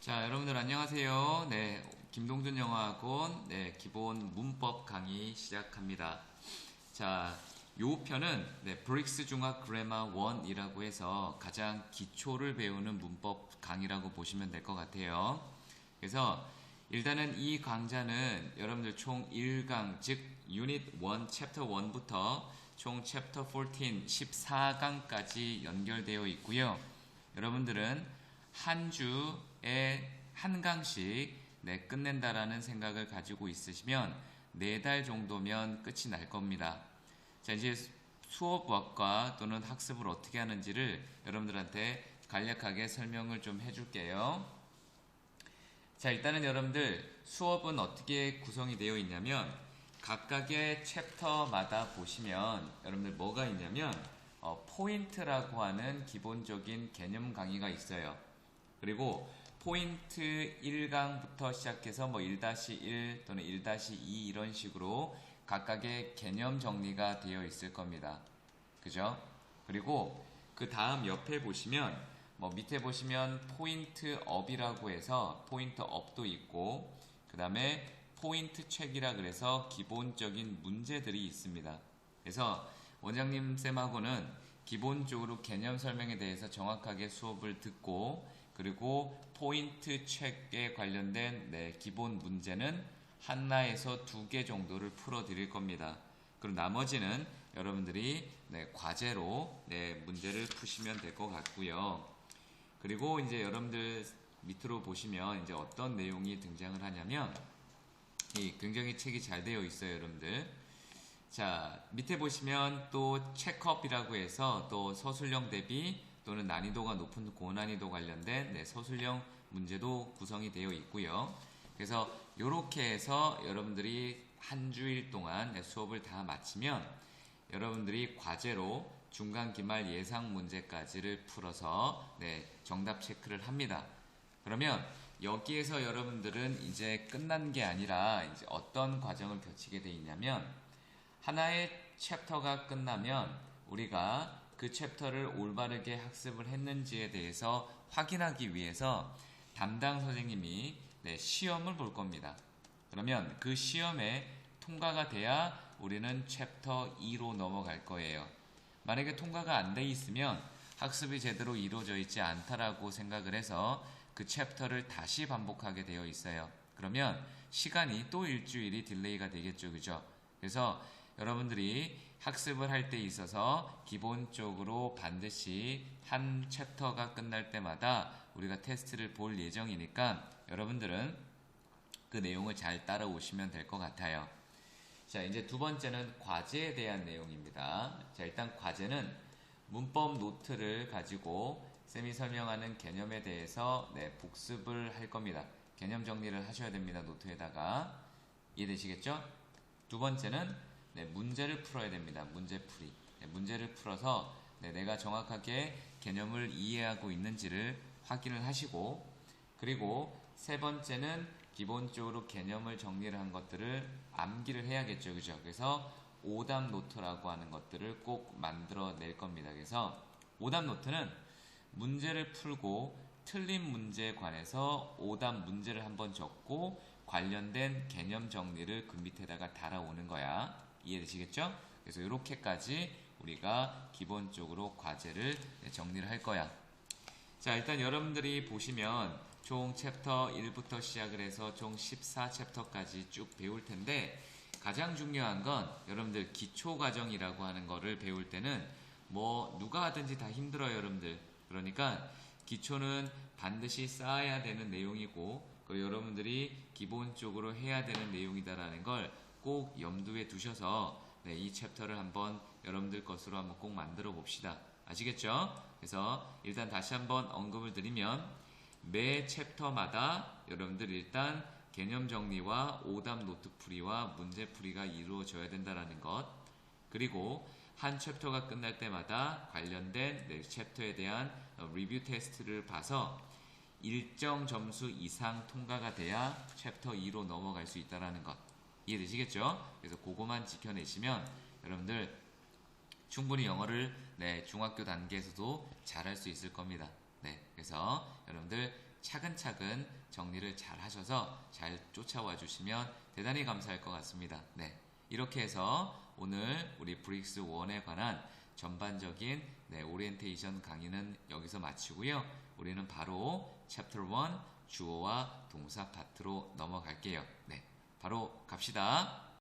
자, 여러분들 안녕하세요. 네, 김동준 영어학원 기본 문법 강의 시작합니다. 자, 요 편은 브릭스 중학 그래머 1이라고 해서 가장 기초를 배우는 문법 강의라고 보시면 될 것 같아요. 그래서 일단은 이 강좌는 여러분들 총 1강, 즉 유닛 1, 챕터 1부터 총 챕터 14, 14강까지 연결되어 있고요. 여러분들은 한 주에 한 강씩 끝낸다라는 생각을 가지고 있으시면 4달 정도면 끝이 날 겁니다. 자, 이제 수업과 또는 학습을 어떻게 하는지를 여러분들한테 간략하게 설명을 좀 해줄게요. 자, 일단은 여러분들 수업은 어떻게 구성이 되어 있냐면 각각의 챕터마다 보시면 여러분들 뭐가 있냐면 포인트라고 하는 기본적인 개념 강의가 있어요. 그리고 포인트 1강부터 시작해서 1-1 또는 1-2 이런 식으로 각각의 개념 정리가 되어 있을 겁니다. 그죠? 그리고 그 다음 옆에 보시면 밑에 보시면 포인트 업이라고 해서 포인트 업도 있고 그 다음에 포인트 책이라 그래서 기본적인 문제들이 있습니다. 그래서 원장님 쌤하고는 기본적으로 개념 설명에 대해서 정확하게 수업을 듣고 그리고 포인트 책에 관련된 기본 문제는 하나에서 2개 정도를 풀어 드릴 겁니다. 그럼 나머지는 여러분들이 과제로 문제를 푸시면 될 것 같고요. 그리고 이제 여러분들 밑으로 보시면 이제 어떤 내용이 등장을 하냐면 굉장히 책이 잘 되어 있어요, 여러분들. 자, 밑에 보시면 또 체크업이라고 해서 또 서술형 대비 또는 난이도가 높은 고난이도 관련된 서술형 문제도 구성이 되어 있고요. 그래서 이렇게 해서 여러분들이 한 주일 동안 수업을 다 마치면 여러분들이 과제로 중간 기말 예상 문제까지를 풀어서 정답 체크를 합니다. 그러면 여기에서 여러분들은 이제 끝난 게 아니라 이제 어떤 과정을 거치게 돼 있냐면 하나의 챕터가 끝나면 우리가 그 챕터를 올바르게 학습을 했는지에 대해서 확인하기 위해서 담당 선생님이 시험을 볼 겁니다. 그러면 그 시험에 통과가 돼야 우리는 챕터 2로 넘어갈 거예요. 만약에 통과가 안 돼 있으면 학습이 제대로 이루어져 있지 않다라고 생각을 해서 그 챕터를 다시 반복하게 되어 있어요. 그러면 시간이 또 일주일이 딜레이가 되겠죠, 그죠? 그래서 여러분들이 학습을 할 때 있어서 기본적으로 반드시 한 챕터가 끝날 때마다 우리가 테스트를 볼 예정이니까 여러분들은 그 내용을 잘 따라오시면 될 것 같아요. 자, 이제 두 번째는 과제에 대한 내용입니다. 자, 일단 과제는 문법 노트를 가지고 쌤이 설명하는 개념에 대해서 복습을 할 겁니다. 개념 정리를 하셔야 됩니다. 노트에다가. 이해되시겠죠? 두 번째는 문제를 풀어야 됩니다. 문제풀이. 문제를 풀어서 내가 정확하게 개념을 이해하고 있는지를 확인을 하시고 그리고 세 번째는 기본적으로 개념을 정리를 한 것들을 암기를 해야겠죠. 그죠? 그래서 오답 노트라고 하는 것들을 꼭 만들어 낼 겁니다. 그래서 오답 노트는 문제를 풀고 틀린 문제에 관해서 오답 문제를 한번 적고 관련된 개념 정리를 그 밑에다가 달아오는 거야. 이해되시겠죠? 그래서 이렇게까지 우리가 기본적으로 과제를 정리를 할 거야. 자, 일단 여러분들이 보시면 총 챕터 1부터 시작을 해서 총 14챕터까지 쭉 배울 텐데 가장 중요한 건 여러분들 기초 과정이라고 하는 거를 배울 때는 누가 하든지 다 힘들어요, 여러분들. 그러니까 기초는 반드시 쌓아야 되는 내용이고 그리고 여러분들이 기본적으로 해야 되는 내용이다라는 걸 꼭 염두에 두셔서 이 챕터를 한번 여러분들 것으로 한번 꼭 만들어 봅시다. 아시겠죠? 그래서 일단 다시 한번 언급을 드리면 매 챕터마다 여러분들 일단 개념 정리와 오답 노트 풀이와 문제 풀이가 이루어져야 된다는 것 그리고 한 챕터가 끝날 때마다 관련된 챕터에 대한 리뷰 테스트를 봐서 일정 점수 이상 통과가 돼야 챕터 2로 넘어갈 수 있다는 것 이해되시겠죠? 그래서 그거만 지켜내시면 여러분들 충분히 영어를 중학교 단계에서도 잘할 수 있을 겁니다. 그래서 여러분들 차근차근 정리를 잘 하셔서 잘 쫓아와 주시면 대단히 감사할 것 같습니다. 네. 이렇게 해서 오늘 우리 브릭스 1에 관한 전반적인 오리엔테이션 강의는 여기서 마치고요. 우리는 바로 챕터 1 주어와 동사 파트로 넘어갈게요. 네. 바로 갑시다.